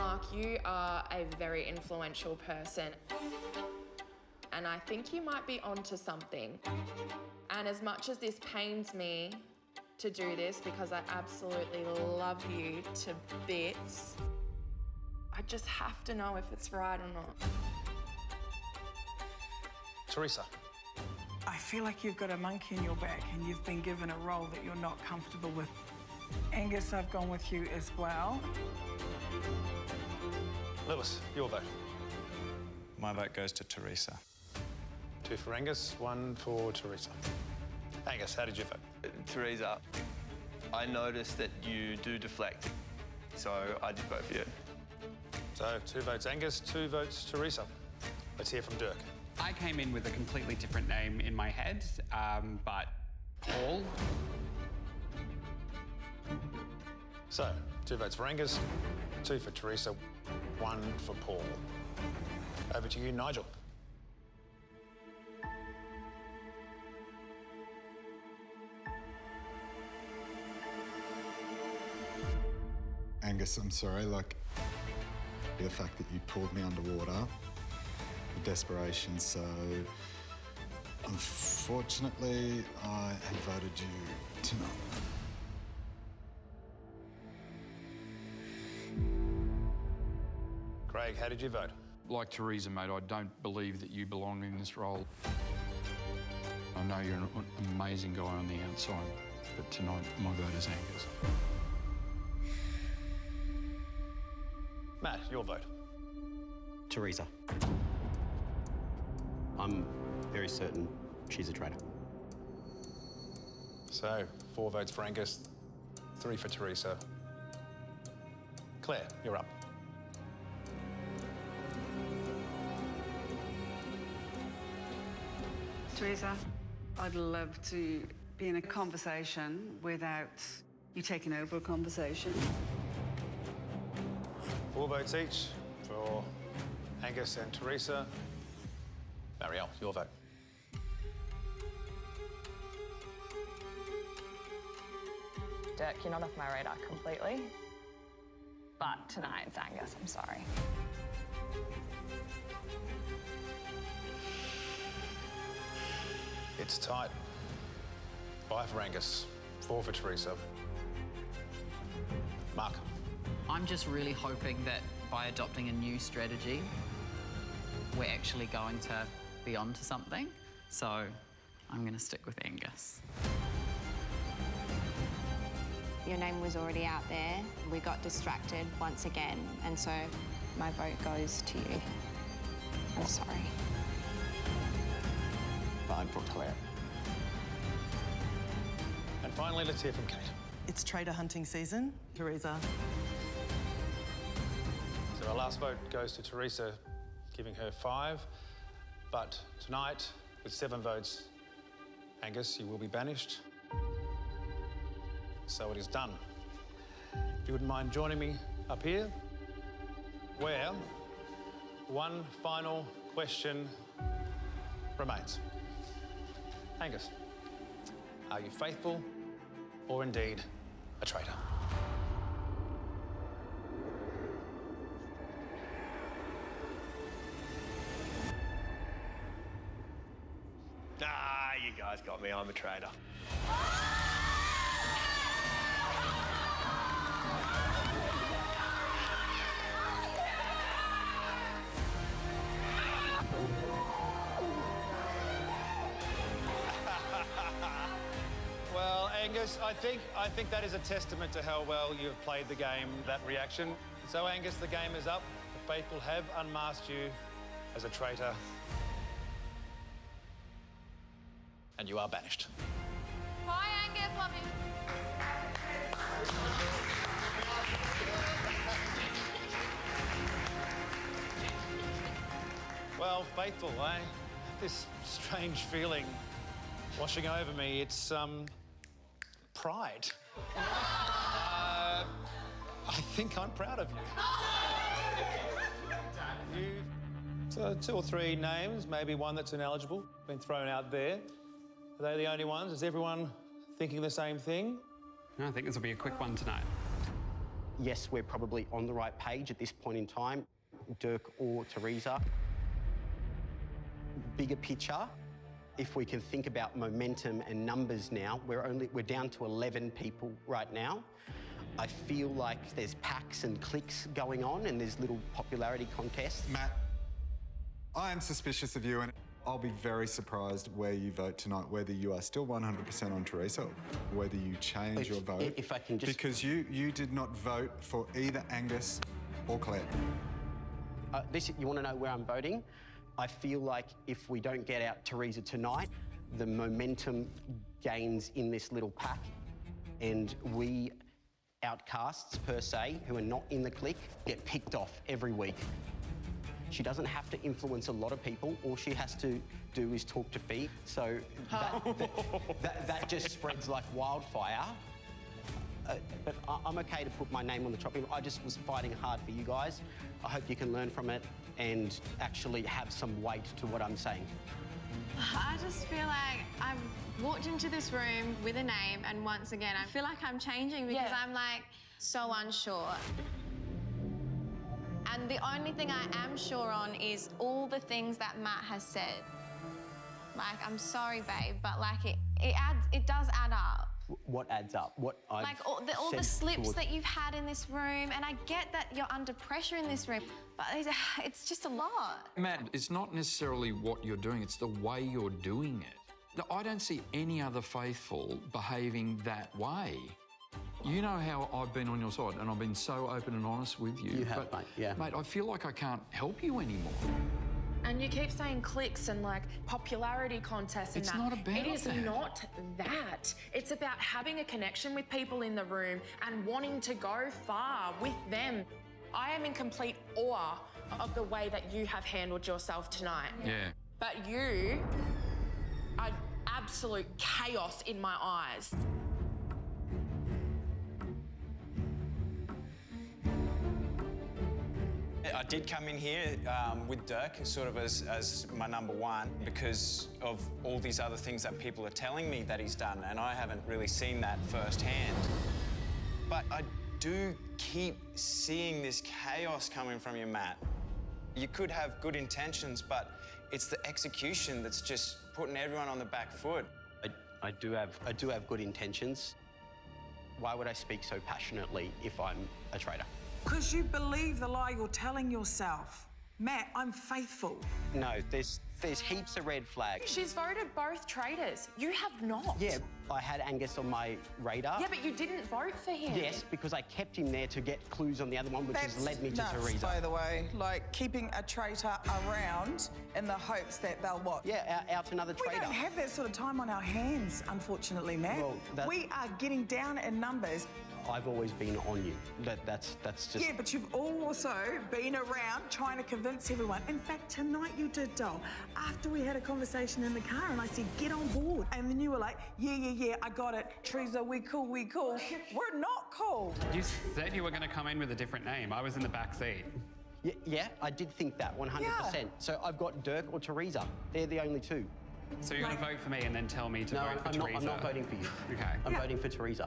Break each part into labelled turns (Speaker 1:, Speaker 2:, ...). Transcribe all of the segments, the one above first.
Speaker 1: Mark, you are a very influential person. And I think you might be onto something. And as much as this pains me to do this, because I absolutely love you to bits, I just have to know if it's right or not.
Speaker 2: Teresa.
Speaker 3: I feel like you've got a monkey in your back and you've been given a role that you're not comfortable with. Angus, I've gone with you as well.
Speaker 2: Lewis, your vote.
Speaker 4: My vote goes to Teresa.
Speaker 2: 2 for Angus, 1 for Teresa. Angus, how did you vote?
Speaker 5: Teresa, I noticed that you do deflect, so I did vote for you.
Speaker 2: So 2 votes Angus, 2 votes Teresa. Let's hear from Dirk.
Speaker 6: I came in with a completely different name in my head, but Paul.
Speaker 2: So 2 votes for Angus, 2 for Teresa, 1 for Paul. Over to you, Nigel.
Speaker 7: Angus, I'm sorry, like, the fact that you pulled me underwater, the desperation, so unfortunately, I have voted you tonight.
Speaker 2: Craig, how did you vote?
Speaker 8: Like Teresa, mate, I don't believe that you belong in this role. I know you're an amazing guy on the outside, but tonight my vote is Angus.
Speaker 2: Matt, your vote.
Speaker 9: Teresa. I'm very certain she's a traitor.
Speaker 2: So 4 votes for Angus, 3 for Teresa. Claire, you're up.
Speaker 10: Teresa, I'd love to be in a conversation without you taking over a conversation.
Speaker 2: 4 votes each for Angus and Teresa. Marielle, your vote.
Speaker 1: Dirk, you're not off my radar completely. But tonight it's Angus, I'm sorry.
Speaker 2: It's tight. 5 for Angus, 4 for Teresa. Mark.
Speaker 11: I'm just really hoping that by adopting a new strategy, we're actually going to be onto something. So I'm going to stick with Angus.
Speaker 12: Your name was already out there. We got distracted once again, and so my vote goes to you. I'm sorry.
Speaker 9: Fine for Claire.
Speaker 2: And finally, let's hear from Kate.
Speaker 13: It's traitor hunting season, Teresa.
Speaker 2: So our last vote goes to Teresa, giving her 5. But tonight, with 7 votes, Angus, you will be banished. So it is done. If you wouldn't mind joining me up here, where one final question remains. Angus, are you faithful or indeed a traitor?
Speaker 5: Ah, you guys got me. I'm a traitor.
Speaker 2: Well, Angus, I think that is a testament to how well you've played the game, that reaction. So, Angus, the game is up. The faithful have unmasked you as a traitor. And you are banished.
Speaker 1: Bye, Angus, love you.
Speaker 2: Well, faithful, eh? This strange feeling washing over me, it's, pride. I think I'm proud of you. So 2 or 3 names, maybe one that's ineligible, been thrown out there. Are they the only ones? Is everyone thinking the same thing?
Speaker 6: No, I think this will be a quick one tonight.
Speaker 9: yes, we're probably on the right page at this point in time, Dirk or Teresa. Bigger picture, if we can think about momentum and numbers now, we're down to 11 people right now. I feel like there's packs and cliques going on and there's little popularity contests.
Speaker 7: Matt, I am suspicious of you and I'll be very surprised where you vote tonight, whether you are still 100% on Teresa, whether you change your vote.
Speaker 9: If I can just...
Speaker 7: Because you did not vote for either Angus or Claire.
Speaker 9: You want to know where I'm voting? I feel like if we don't get out Teresa tonight, the momentum gains in this little pack and we outcasts, per se, who are not in the clique, get picked off every week. She doesn't have to influence a lot of people. All she has to do is talk to feet. So that just spreads like wildfire. But I'm okay to put my name on the chopping block. I just was fighting hard for you guys. I hope you can learn from it and actually have some weight to what I'm saying.
Speaker 12: I just feel like I've walked into this room with a name and once again, I feel like I'm changing because I'm like so unsure. And the only thing I am sure on is all the things that Matt has said. Like, I'm sorry, babe, but like it does add up.
Speaker 9: What adds up? What I've
Speaker 12: like all the slips that you've had in this room, and I get that you're under pressure in this room, but it's just a lot.
Speaker 8: Matt, it's not necessarily what you're doing, it's the way you're doing it. I don't see any other faithful behaving that way. You know how I've been on your side, and I've been so open and honest with you.
Speaker 9: You have, mate, yeah.
Speaker 8: Mate, I feel like I can't help you anymore.
Speaker 1: And you keep saying clicks and like popularity contests and
Speaker 8: It's
Speaker 1: that.
Speaker 8: not about
Speaker 1: It is
Speaker 8: that.
Speaker 1: not that. It's about having a connection with people in the room and wanting to go far with them. I am in complete awe of the way that you have handled yourself tonight.
Speaker 8: Yeah.
Speaker 1: But you are absolute chaos in my eyes.
Speaker 4: I did come in here with Dirk sort of as my number one because of all these other things that people are telling me that he's done, and I haven't really seen that firsthand. But I do keep seeing this chaos coming from you, Matt. You could have good intentions, but it's the execution that's just putting everyone on the back foot.
Speaker 9: I do have good intentions. Why would I speak so passionately if I'm a traitor?
Speaker 3: Because you believe the lie you're telling yourself. Matt, I'm faithful.
Speaker 9: No, there's heaps of red flags.
Speaker 1: She's voted both traitors. You have not.
Speaker 9: Yeah, I had Angus on my radar.
Speaker 1: Yeah, but you didn't vote for him.
Speaker 9: Yes, because I kept him there to get clues on the other one, which has led me to
Speaker 3: nuts,
Speaker 9: Teresa.
Speaker 3: by the way. Like, keeping a traitor around in the hopes that they'll what?
Speaker 9: Yeah, out another traitor.
Speaker 3: We don't have that sort of time on our hands, unfortunately, Matt.
Speaker 9: Well,
Speaker 3: we are getting down in numbers.
Speaker 9: I've always been on you. That's just...
Speaker 3: Yeah, but you've also been around trying to convince everyone. In fact, tonight you did, doll. After we had a conversation in the car and I said, get on board. And then you were like, yeah, I got it. Teresa, we cool. We're not cool.
Speaker 6: You said you were going to come in with a different name. I was in the back seat.
Speaker 9: Yeah, I did think that, 100%.
Speaker 3: Yeah.
Speaker 9: So I've got Dirk or Teresa. They're the only two.
Speaker 6: So you're going to vote for me and then tell me to vote for Teresa?
Speaker 9: I'm not voting for you.
Speaker 6: Okay.
Speaker 9: I'm voting for Teresa.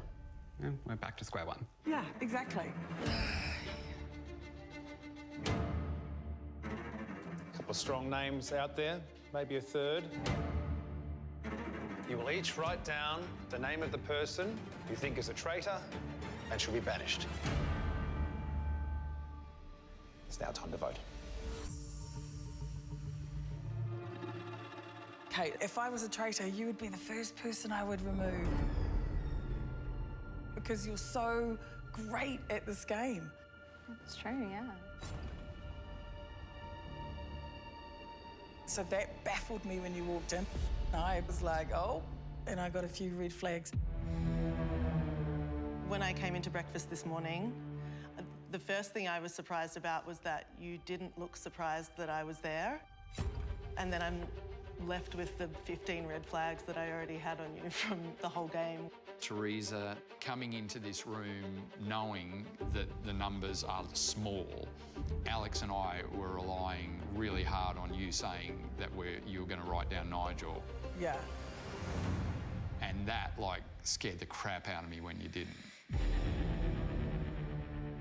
Speaker 6: Yeah, we're back to square one.
Speaker 3: Yeah, exactly.
Speaker 2: A couple of strong names out there, maybe a third. You will each write down the name of the person you think is a traitor and should be banished. It's now time to vote.
Speaker 3: Kate, if I was a traitor, you would be the first person I would remove. Because you're so great at this game.
Speaker 12: It's true, yeah.
Speaker 3: So that baffled me when you walked in. I was like, oh, and I got a few red flags.
Speaker 13: When I came into breakfast this morning, the first thing I was surprised about was that you didn't look surprised that I was there. And then I'm left with the 15 red flags that I already had on you from the whole game.
Speaker 8: Teresa, coming into this room knowing that the numbers are small, Alex and I were relying really hard on you saying that you were going to write down Nigel.
Speaker 3: Yeah.
Speaker 8: And that, like, scared the crap out of me when you didn't.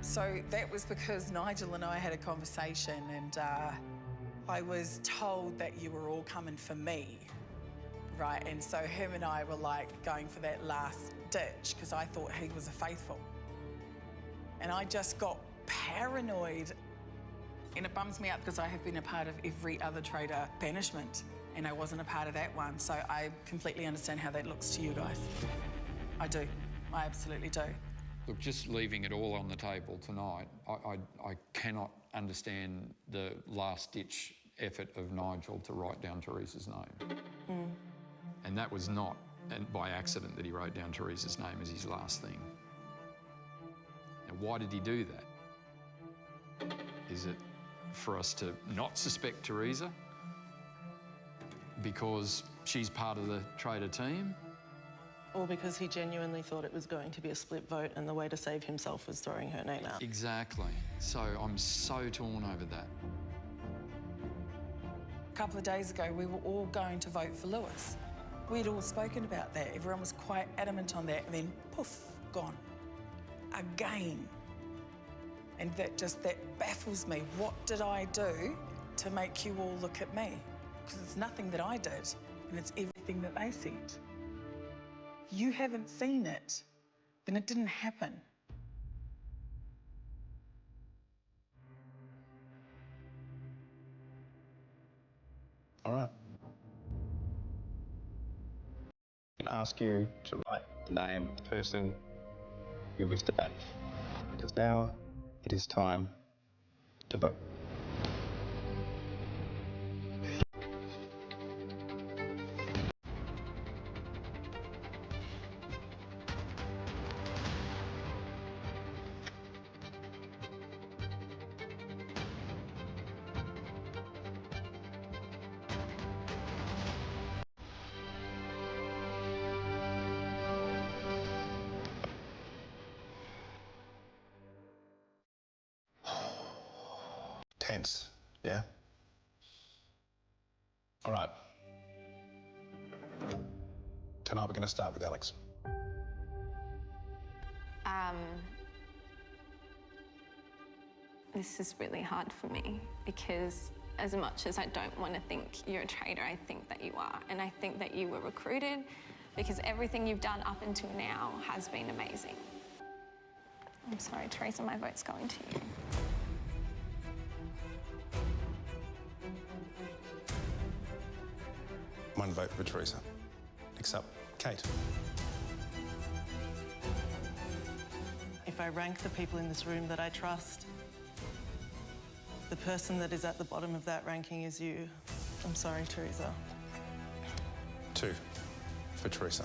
Speaker 3: So that was because Nigel and I had a conversation and I was told that you were all coming for me, right? And so him and I were like going for that last ditch because I thought he was a faithful. And I just got paranoid. And it bums me out because I have been a part of every other traitor banishment and I wasn't a part of that one. So I completely understand how that looks to you guys. I do. I absolutely do.
Speaker 8: Look, just leaving it all on the table tonight, I cannot understand the last-ditch effort of Nigel to write down Teresa's name.
Speaker 13: Mm.
Speaker 8: And that was not by accident that he wrote down Teresa's name as his last thing. Now, why did he do that? Is it for us to not suspect Teresa because she's part of the traitor team?
Speaker 13: Or because he genuinely thought it was going to be a split vote and the way to save himself was throwing her name out.
Speaker 8: Exactly. So I'm so torn over that.
Speaker 3: A couple of days ago, we were all going to vote for Lewis. We'd all spoken about that. Everyone was quite adamant on that, and then poof, gone. Again. And that baffles me. What did I do to make you all look at me? Because it's nothing that I did, and it's everything that they said. If you haven't seen it, then it didn't happen.
Speaker 14: All right. I'm going to ask you to write the name of the person you wish to banish, because now it is time to vote. Tense, yeah? All right. Tonight we're going to start with Alex.
Speaker 12: This is really hard for me because as much as I don't want to think you're a traitor, I think that you are. And I think that you were recruited because everything you've done up until now has been amazing. I'm sorry, Teresa, my vote's going to you.
Speaker 2: One vote for Teresa. Next up, Kate.
Speaker 13: If I rank the people in this room that I trust, the person that is at the bottom of that ranking is you. I'm sorry, Teresa.
Speaker 2: 2 for Teresa.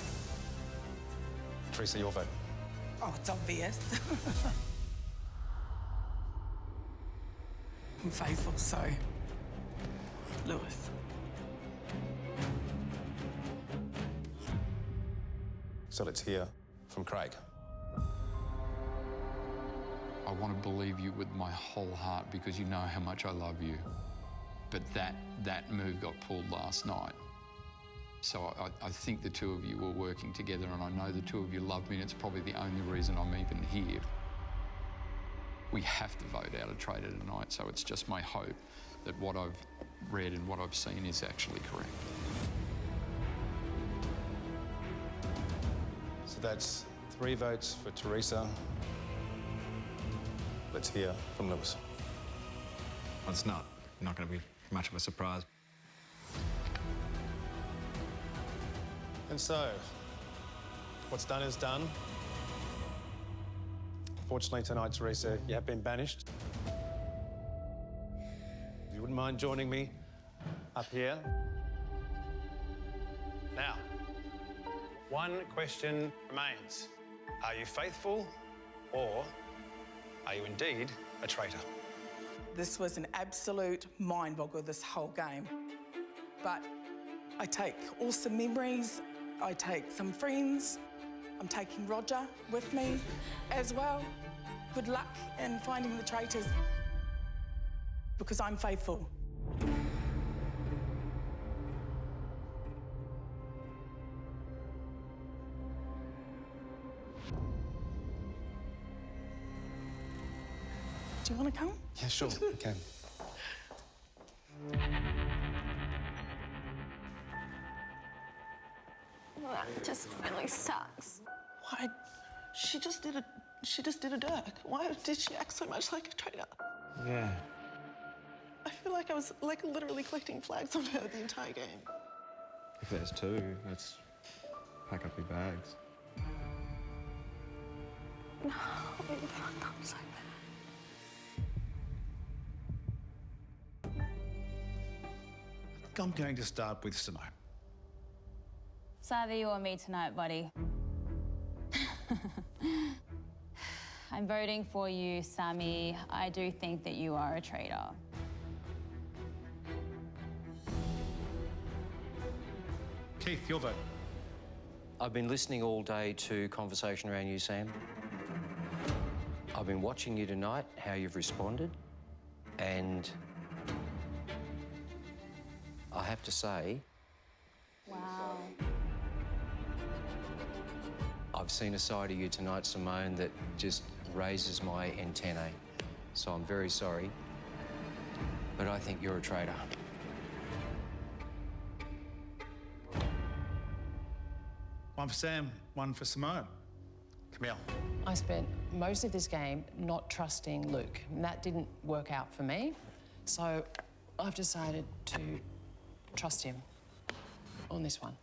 Speaker 2: Teresa, your vote.
Speaker 3: Oh, it's obvious. I'm faithful, so Lewis.
Speaker 2: So let's hear from Craig.
Speaker 8: I want to believe you with my whole heart because you know how much I love you. But that move got pulled last night. So I think the two of you were working together and I know the two of you love me and it's probably the only reason I'm even here. We have to vote out a traitor tonight, so it's just my hope that what I've read and what I've seen is actually correct.
Speaker 2: So that's 3 votes for Teresa. Let's hear from Lewis.
Speaker 4: Well, it's not going to be much of a surprise.
Speaker 2: And so, what's done is done. Unfortunately tonight, Teresa, you have been banished. If you wouldn't mind joining me up here. Now, one question remains. Are you faithful or are you indeed a traitor?
Speaker 3: This was an absolute mind boggle, this whole game. But I take awesome memories, I take some friends, I'm taking Roger with me as well. Good luck in finding the traitors, because I'm faithful. want to come?
Speaker 2: Yeah, sure, okay.
Speaker 12: That just really sucks.
Speaker 13: Why? She just did a Dirk. Why did she act so much like a traitor?
Speaker 14: Yeah.
Speaker 13: I feel like I was like literally collecting flags on her the entire game.
Speaker 14: If there's two, let's pack up your bags.
Speaker 12: No, we fucked up so bad.
Speaker 2: I think I'm going to start with Simone.
Speaker 15: It's either you or me tonight, buddy. I'm voting for you, Sammy. I do think that you are a traitor.
Speaker 2: Keith, your vote.
Speaker 16: I've been listening all day to conversation around you, Sam. I've been watching you tonight, how you've responded, and I have to say,
Speaker 15: Wow.
Speaker 16: I've seen a side of you tonight, Simone, that just raises my antennae. So I'm very sorry, but I think you're a traitor.
Speaker 2: One for Sam, one for Simone. Camille.
Speaker 17: I spent most of this game not trusting Luke, and that didn't work out for me. So I've decided to trust him on this one.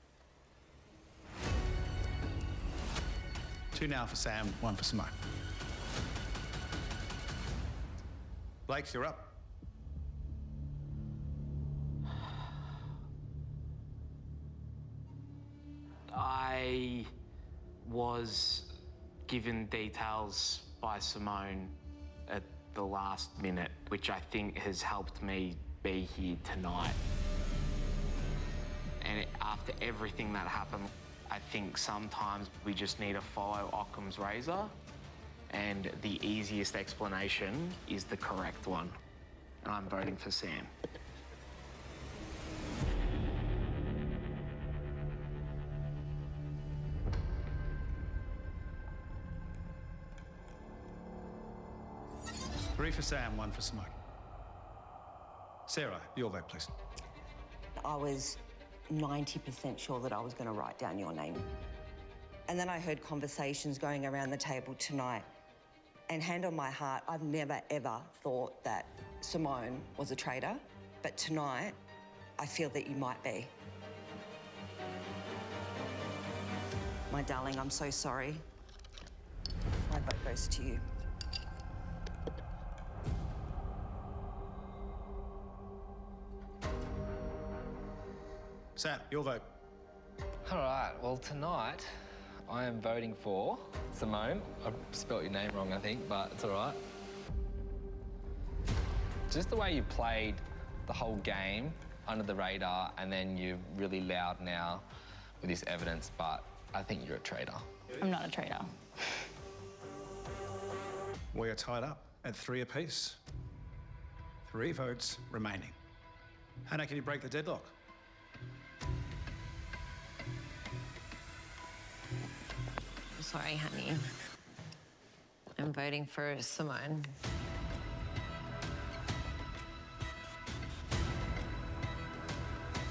Speaker 2: 2 now for Sam, 1 for Simone. Blake, you're up.
Speaker 18: I was given details by Simone at the last minute, which I think has helped me be here tonight. And after everything that happened, I think sometimes we just need to follow Occam's razor, and the easiest explanation is the correct one. And I'm voting for Sam.
Speaker 2: Three for Sam, 1 for Simone. Sarah, your vote, please.
Speaker 19: I was 90% sure that I was going to write down your name. And then I heard conversations going around the table tonight. And hand on my heart, I've never, ever thought that Simone was a traitor. But tonight, I feel that you might be. My darling, I'm so sorry. My vote goes to you.
Speaker 2: Sam, your vote.
Speaker 20: All right, well, tonight I am voting for Simone. I spelt your name wrong, I think, but it's all right. Just the way you played the whole game under the radar, and then you're really loud now with this evidence, but I think you're a traitor.
Speaker 15: I'm not a traitor.
Speaker 2: We are tied up at 3 apiece. 3 votes remaining. Hannah, can you break the deadlock?
Speaker 21: I'm sorry, honey. I'm voting for Simone.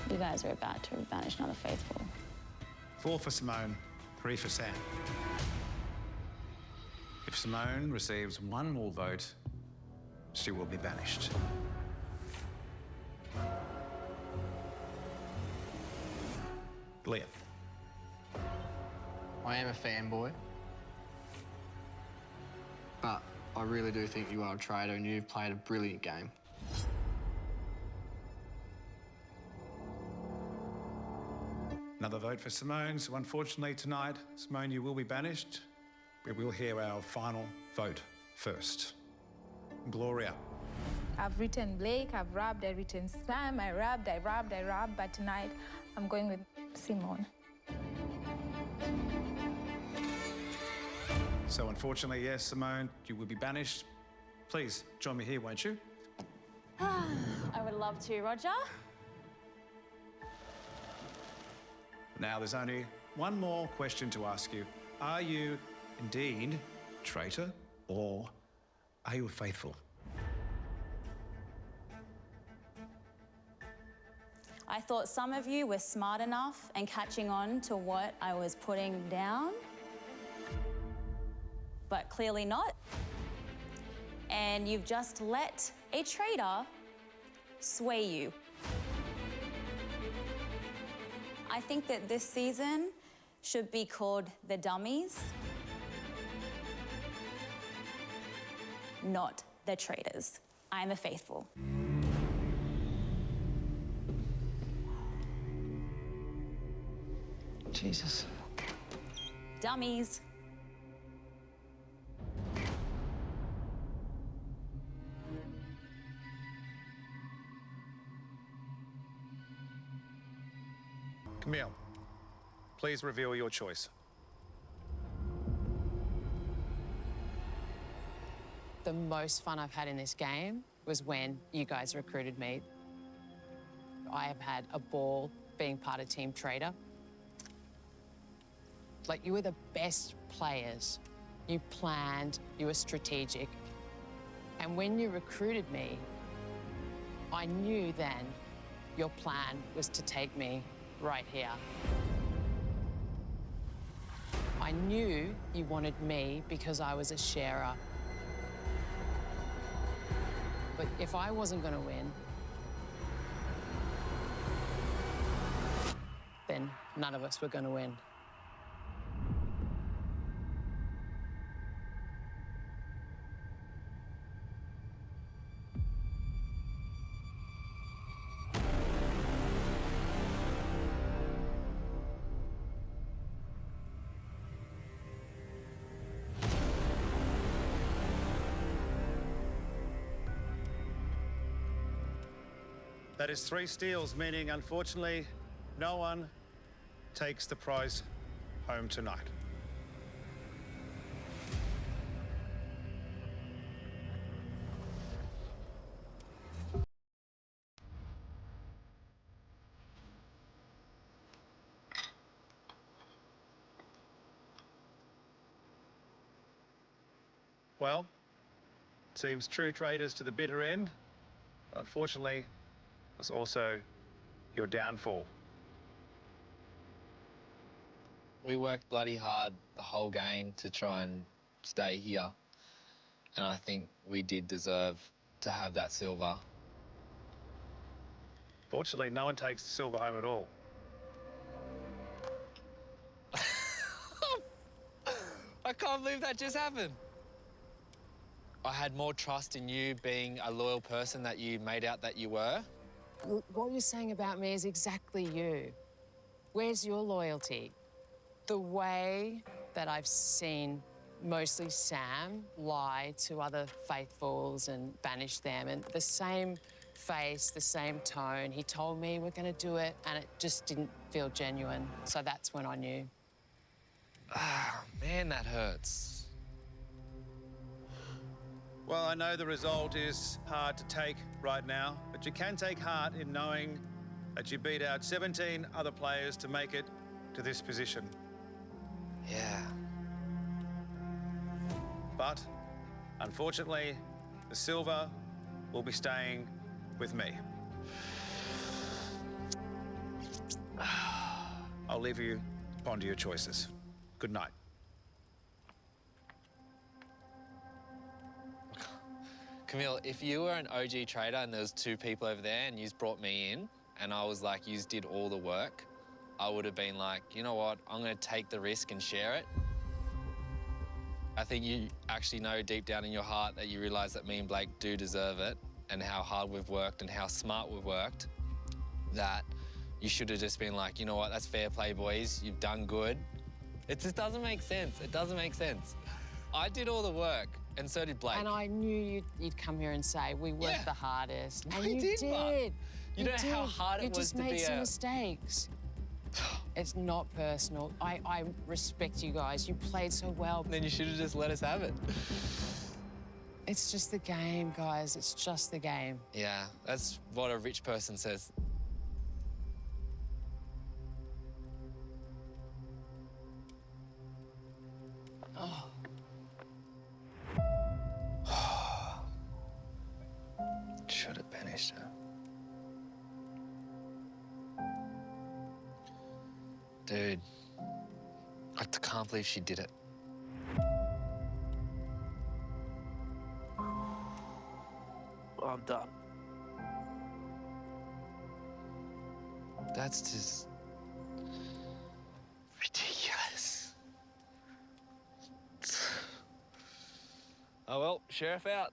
Speaker 15: You guys are about to banish another faithful.
Speaker 2: 4 for Simone, 3 for Sam. If Simone receives 1 more vote, she will be banished. Leah.
Speaker 22: I am a fanboy, but I really do think you are a traitor and you've played a brilliant game.
Speaker 2: Another vote for Simone, so unfortunately tonight, Simone, you will be banished. We will hear our final vote first. Gloria.
Speaker 23: I've written Blake, I've robbed, I've written Sam, I robbed, but tonight I'm going with Simone.
Speaker 2: So unfortunately, yes, Simone, you will be banished. Please join me here, won't you?
Speaker 15: I would love to, Roger.
Speaker 2: Now there's only one more question to ask you. Are you indeed traitor or are you faithful?
Speaker 15: I thought some of you were smart enough and catching on to what I was putting down, but clearly not. And you've just let a traitor sway you. I think that this season should be called The Dummies, not The Traitors. I'm a faithful.
Speaker 16: Jesus.
Speaker 15: Dummies.
Speaker 2: Camille, please reveal your choice.
Speaker 17: The most fun I've had in this game was when you guys recruited me. I have had a ball being part of Team Traitor. Like, you were the best players. You planned, you were strategic. And when you recruited me, I knew then your plan was to take me right here. I knew you wanted me because I was a sharer. But if I wasn't going to win, then none of us were going to win.
Speaker 2: That is 3 steals, meaning, unfortunately, no one takes the prize home tonight. Well, seems true traitors to the bitter end. Unfortunately, it's also your downfall.
Speaker 20: We worked bloody hard the whole game to try and stay here. And I think we did deserve to have that silver.
Speaker 2: Fortunately, no one takes the silver home at all.
Speaker 20: I can't believe that just happened. I had more trust in you being a loyal person that you made out that you were.
Speaker 17: What you're saying about me is exactly you. Where's your loyalty? The way that I've seen mostly Sam lie to other faithfuls and banish them, and the same face, the same tone. He told me we're going to do it, and it just didn't feel genuine. So that's when I knew.
Speaker 20: Ah, man, that hurts.
Speaker 2: Well, I know the result is hard to take right now, but you can take heart in knowing that you beat out 17 other players to make it to this position.
Speaker 20: Yeah.
Speaker 2: But, unfortunately, the silver will be staying with me. I'll leave you to ponder your choices. Good night.
Speaker 20: Camille, if you were an OG trader and there was 2 people over there and you brought me in and I was like, you did all the work, I would have been like, you know what, I'm going to take the risk and share it. I think you actually know deep down in your heart that you realise that me and Blake do deserve it, and how hard we've worked and how smart we've worked, that you should have just been like, you know what, that's fair play, boys. You've done good. It just doesn't make sense. It doesn't make sense. I did all the work, and so did Blake.
Speaker 17: And I knew you'd come here and say, we worked the hardest. And
Speaker 20: We
Speaker 17: you
Speaker 20: did,
Speaker 17: did.
Speaker 20: Mark. You know how hard it was to be
Speaker 17: You just made some
Speaker 20: a-
Speaker 17: mistakes. It's not personal. I respect you guys. You played so well.
Speaker 20: Then you should have just let us have it.
Speaker 17: It's just the game, guys. It's just the game.
Speaker 20: Yeah, that's what a rich person says.
Speaker 17: Oh.
Speaker 20: Should have banished her. Dude, I can't believe she did it. I'm done. That's just ridiculous. Oh well, Sheriff out.